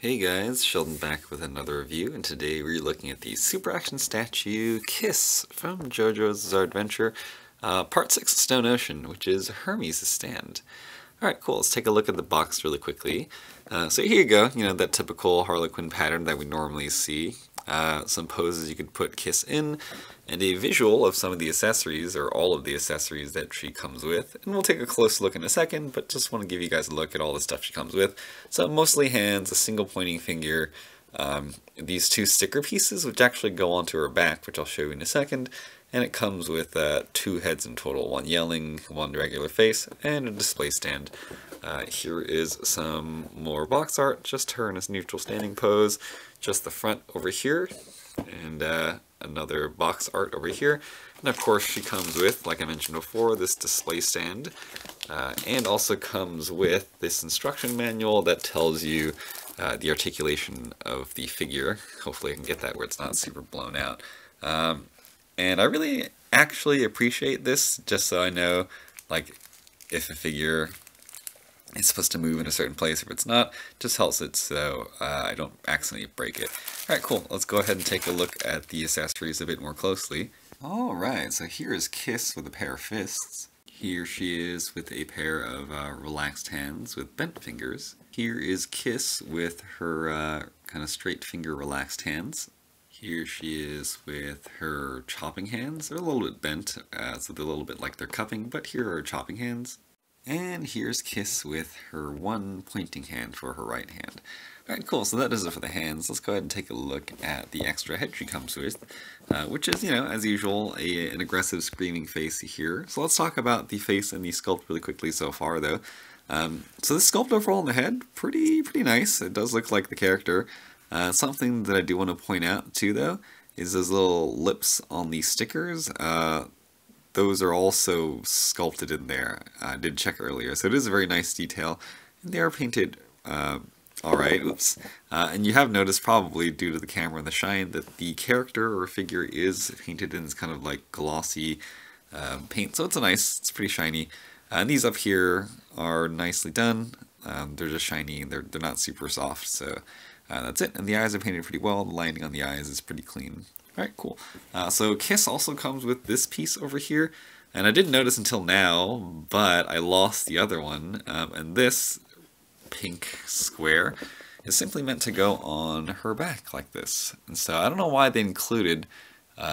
Hey guys, Sheldon back with another review, and today we're looking at the Super Action Statue Kiss from JoJo's Bizarre Adventure, Part 6 Stone Ocean, which is Hermes' stand. Alright, cool, let's take a look at the box really quickly. So here you go, that typical Harlequin pattern that we normally see. Some poses you could put Kiss in, and a visual of some of the accessories, or all of the accessories that she comes with. And we'll take a close look in a second, but just want to give you guys a look at all the stuff she comes with. So mostly hands, a single pointing finger, these two sticker pieces which actually go onto her back, which I'll show you in a second. And it comes with two heads in total, one yelling, one regular face, and a display stand. Here is some more box art, just her in a neutral standing pose, just the front over here, and another box art over here. And of course she comes with, like I mentioned before, this display stand, and also comes with this instruction manual that tells you the articulation of the figure. Hopefully I can get that where it's not super blown out. And I really actually appreciate this, just so I know, like, if a figure is supposed to move in a certain place, if it's not, just helps it so I don't accidentally break it. Alright, cool. Let's go ahead and take a look at the accessories a bit more closely. Alright, so here is Kiss with a pair of fists. Here she is with a pair of relaxed hands with bent fingers. Here is Kiss with her kind of straight finger relaxed hands. Here she is with her chopping hands. They're a little bit bent, so they're a little bit like they're cupping, but here are her chopping hands. And here's Kiss with her one pointing hand for her right hand. Alright, cool, so that does it for the hands. Let's go ahead and take a look at the extra head she comes with, which is, as usual, an aggressive screaming face here. So let's talk about the face and the sculpt really quickly so far, though. So the sculpt overall in the head, pretty nice. It does look like the character. Something that I do want to point out too, though, is those little lips on the stickers. Those are also sculpted in there. I did check earlier, so it is a very nice detail. And they are painted alright, oops. And you have noticed, probably due to the camera and the shine, that the character or figure is painted in this kind of like glossy paint. So it's pretty shiny. And these up here are nicely done. They're just shiny, they're not super soft, so that's it. And the eyes are painted pretty well. The lining on the eyes is pretty clean. Alright, cool. So Kiss also comes with this piece over here. And I didn't notice until now, but I lost the other one. And this pink square is simply meant to go on her back like this. And so I don't know why they included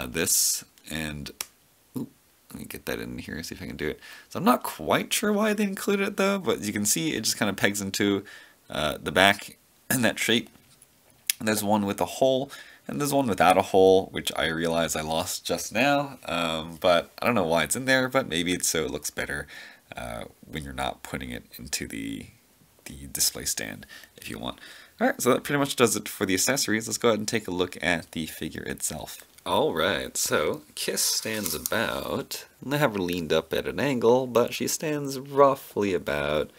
this. And let me get that in here, see if I can do it. So I'm not quite sure why they included it though, but you can see it just kind of pegs into the back in that shape. And there's one with a hole, and there's one without a hole, which I realize I lost just now, but I don't know why it's in there, but maybe it's so it looks better when you're not putting it into the display stand, if you want. Alright, so that pretty much does it for the accessories. Let's go ahead and take a look at the figure itself. Alright, so Kiss stands about, and I have her leaned up at an angle, but she stands roughly about,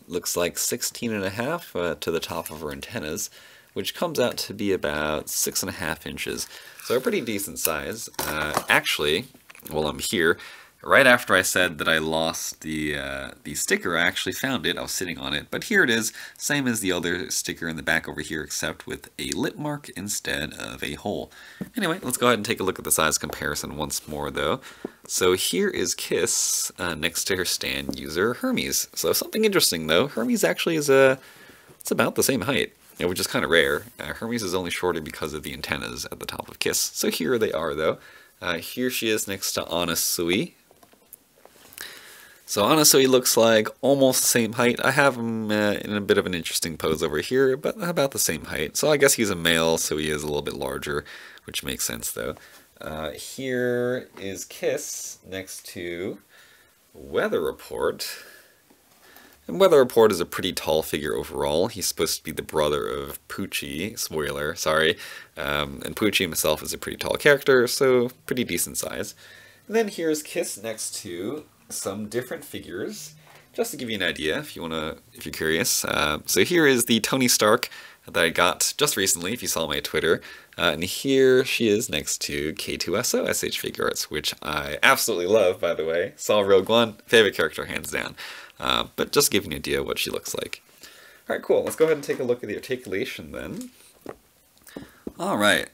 looks like 16.5 to the top of her antennas, which comes out to be about 6.5 inches. So a pretty decent size. Actually, while I'm here, right after I said that I lost the sticker, I actually found it. I was sitting on it, but here it is, same as the other sticker in the back over here, except with a lip mark instead of a hole. Anyway, let's go ahead and take a look at the size comparison once more, though. So here is Kiss next to her stand user Hermes. So something interesting, though. Hermes actually is it's about the same height, which is kind of rare. Hermes is only shorter because of the antennas at the top of Kiss. So here they are, though. Here she is next to Anasui. So Anasui looks like almost the same height. I have him in a bit of an interesting pose over here, but about the same height. So I guess he's a male, so he is a little bit larger, which makes sense, though. Here is Kiss next to Weather Report. And Weather Report is a pretty tall figure overall. He's supposed to be the brother of Pucci, spoiler, sorry. And Pucci himself is a pretty tall character, so pretty decent size. And then here's Kiss next to some different figures, just to give you an idea if you're curious. So here is the Tony Stark that I got just recently, if you saw my Twitter. And here she is next to K2SO SH Figuarts, which I absolutely love, by the way. Saw Rogue One, favorite character hands down. But just to give you an idea of what she looks like. Alright, cool. Let's go ahead and take a look at the articulation then. Alright,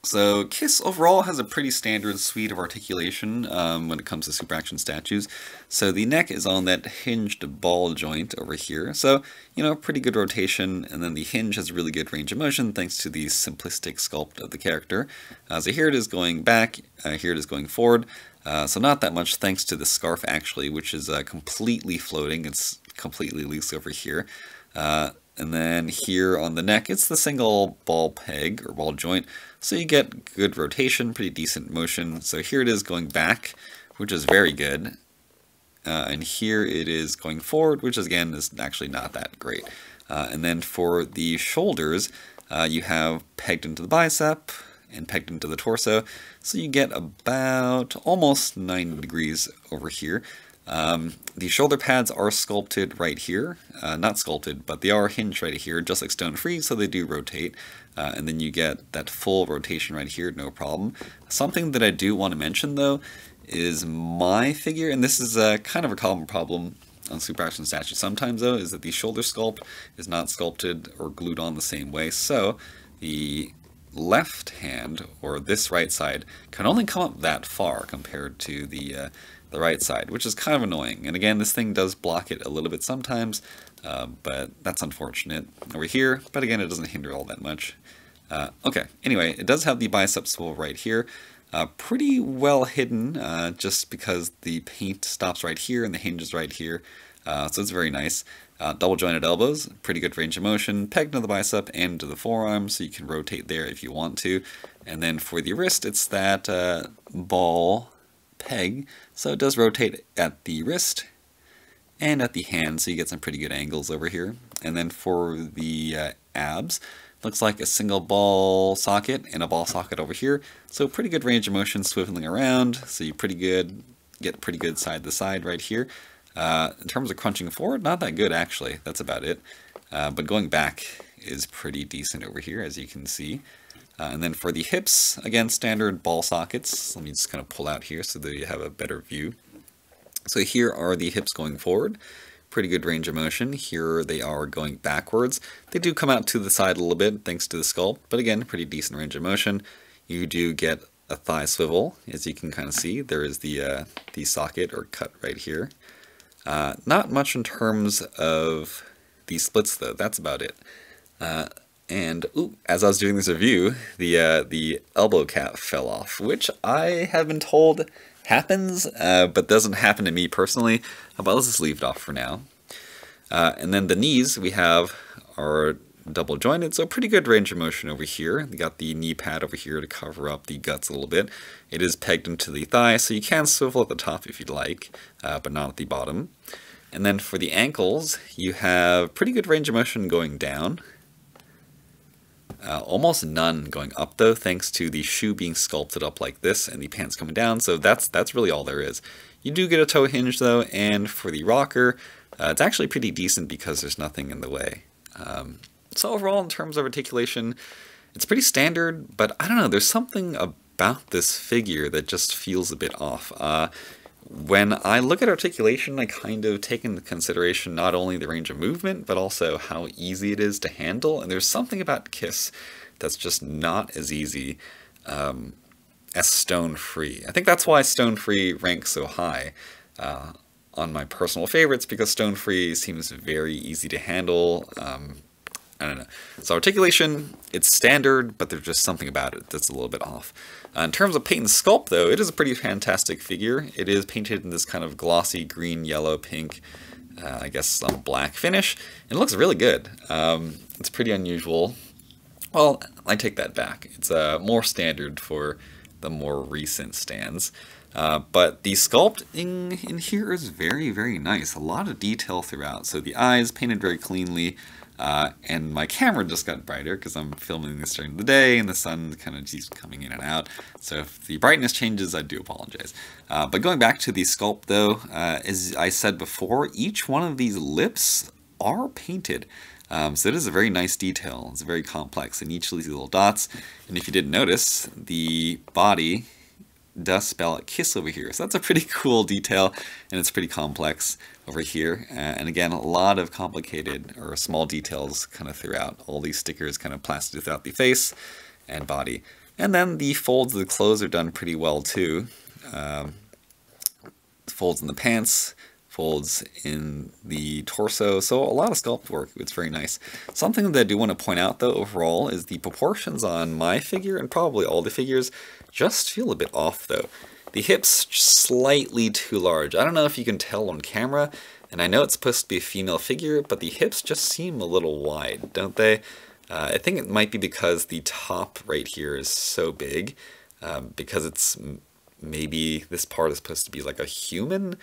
so Kiss overall has a pretty standard suite of articulation when it comes to super action statues. So the neck is on that hinged ball joint over here. So, you know, pretty good rotation, and then the hinge has really good range of motion thanks to the simplistic sculpt of the character. So here it is going back, here it is going forward. So not that much thanks to the scarf actually, which is completely floating. It's completely loose over here. And then here on the neck, it's the single ball peg or ball joint. So you get good rotation, pretty decent motion. So here it is going back, which is very good. And here it is going forward, which again is actually not that great. And then for the shoulders, you have pegged into the bicep and pegged into the torso. So you get about almost 90 degrees over here. The shoulder pads are sculpted right here, not sculpted, but they are hinged right here, just like Stone Free, so they do rotate, and then you get that full rotation right here, no problem. Something that I do want to mention, though, is my figure, and this is kind of a common problem on super action statues sometimes, though, is that the shoulder sculpt is not sculpted or glued on the same way, so the left hand, or this right side, can only come up that far compared to the right side, which is kind of annoying. And again, this thing does block it a little bit sometimes, but that's unfortunate over here. But again, it doesn't hinder all that much. Okay, anyway, it does have the bicep swivel right here. Pretty well hidden, just because the paint stops right here and the hinge is right here. So it's very nice. Double jointed elbows, pretty good range of motion, pegged to the bicep and to the forearm, so you can rotate there if you want to. And then for the wrist, it's that ball peg, so it does rotate at the wrist and at the hand, so you get some pretty good angles over here. And then for the abs, looks like a single ball socket and a ball socket over here, so pretty good range of motion swiveling around, so you get pretty good side to side right here. In terms of crunching forward, not that good actually, that's about it. But going back is pretty decent over here, as you can see. And then for the hips, again, standard ball sockets. Let me just kind of pull out here so that you have a better view. So here are the hips going forward. Pretty good range of motion. Here they are going backwards. They do come out to the side a little bit thanks to the sculpt, but again, pretty decent range of motion. You do get a thigh swivel, as you can kind of see. There is the socket or cut right here. Not much in terms of the splits though, that's about it. And as I was doing this review, the elbow cap fell off, which I have been told happens, but doesn't happen to me personally. But let's just leave it off for now. And then the knees we have are double jointed, so pretty good range of motion over here. We got the knee pad over here to cover up the guts a little bit. It is pegged into the thigh, so you can swivel at the top if you'd like, but not at the bottom. And then for the ankles, you have pretty good range of motion going down. Almost none going up though, thanks to the shoe being sculpted up like this and the pants coming down, so that's really all there is. You do get a toe hinge though, and for the rocker, it's actually pretty decent because there's nothing in the way. So overall, in terms of articulation, it's pretty standard, but I don't know, there's something about this figure that just feels a bit off. When I look at articulation, I kind of take into consideration not only the range of movement, but also how easy it is to handle, and there's something about Kiss that's just not as easy as Stone Free. I think that's why Stone Free ranks so high on my personal favorites, because Stone Free seems very easy to handle. I don't know. So articulation, it's standard, but there's just something about it that's a little bit off. In terms of paint and sculpt, though, it is a pretty fantastic figure. It is painted in this kind of glossy green, yellow, pink, I guess some black finish. And it looks really good. It's pretty unusual. Well, I take that back. It's more standard for the more recent stands. But the sculpt in here is very, very nice. A lot of detail throughout. So the eyes painted very cleanly. And my camera just got brighter because I'm filming this during the day and the sun kind of keeps coming in and out. So if the brightness changes, I do apologize. But going back to the sculpt though, as I said before, each one of these lips are painted. So it is a very nice detail. It's very complex in each of these little dots. And if you didn't notice, the body does spell Kiss over here. So that's a pretty cool detail, and it's pretty complex over here. And again, a lot of complicated or small details kind of throughout. All these stickers kind of plastered throughout the face and body. And then the folds of the clothes are done pretty well too. Folds in the pants, folds in the torso, so a lot of sculpt work. It's very nice. Something that I do want to point out though overall is the proportions on my figure, and probably all the figures, just feel a bit off though. The hips slightly too large. I don't know if you can tell on camera, and I know it's supposed to be a female figure, but the hips just seem a little wide, don't they? I think it might be because the top right here is so big, because it's maybe this part is supposed to be like a human,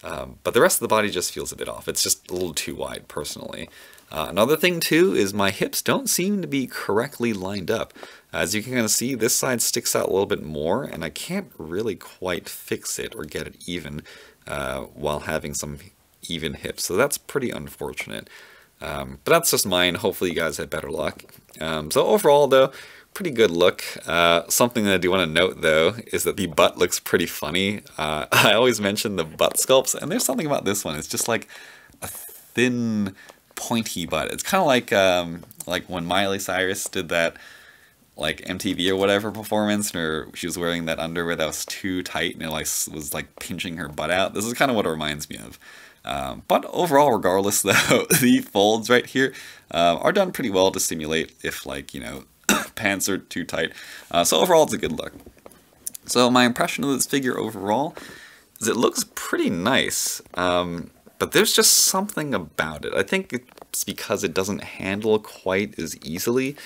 but the rest of the body just feels a bit off. It's just a little too wide, personally. Another thing, too, is my hips don't seem to be correctly lined up. As you can kind of see, this side sticks out a little bit more, and I can't really quite fix it or get it even while having some even hips, so that's pretty unfortunate. But that's just mine. Hopefully you guys had better luck. So overall, though, pretty good look. Something that I do want to note, though, is that the butt looks pretty funny. I always mention the butt sculpts, and there's something about this one. It's just like a thin, pointy butt. It's kind of like when Miley Cyrus did that like MTV or whatever performance, or she was wearing that underwear that was too tight and it like was like pinching her butt out. This is kind of what it reminds me of. But overall, regardless, though, the folds right here are done pretty well to simulate if, like, you know, pants are too tight. So overall, it's a good look. So my impression of this figure overall is it looks pretty nice, but there's just something about it. I think it's because it doesn't handle quite as easily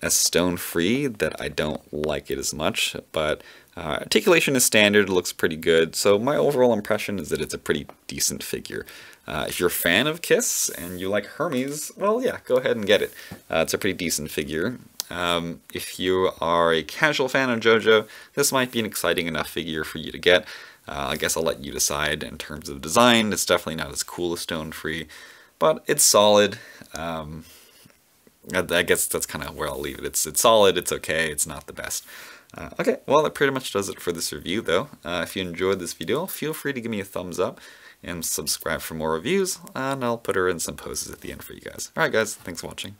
as Stone Free that I don't like it as much, but articulation is standard, it looks pretty good, so my overall impression is that it's a pretty decent figure. If you're a fan of Kiss and you like Hermes, well yeah, go ahead and get it. It's a pretty decent figure. If you are a casual fan of JoJo, this might be an exciting enough figure for you to get. I guess I'll let you decide in terms of design. It's definitely not as cool as Stone Free, but it's solid. I guess that's kind of where I'll leave it. It's solid, it's okay, it's not the best. Okay, well that pretty much does it for this review though. If you enjoyed this video, feel free to give me a thumbs up and subscribe for more reviews, and I'll put her in some poses at the end for you guys. Alright guys, thanks for watching.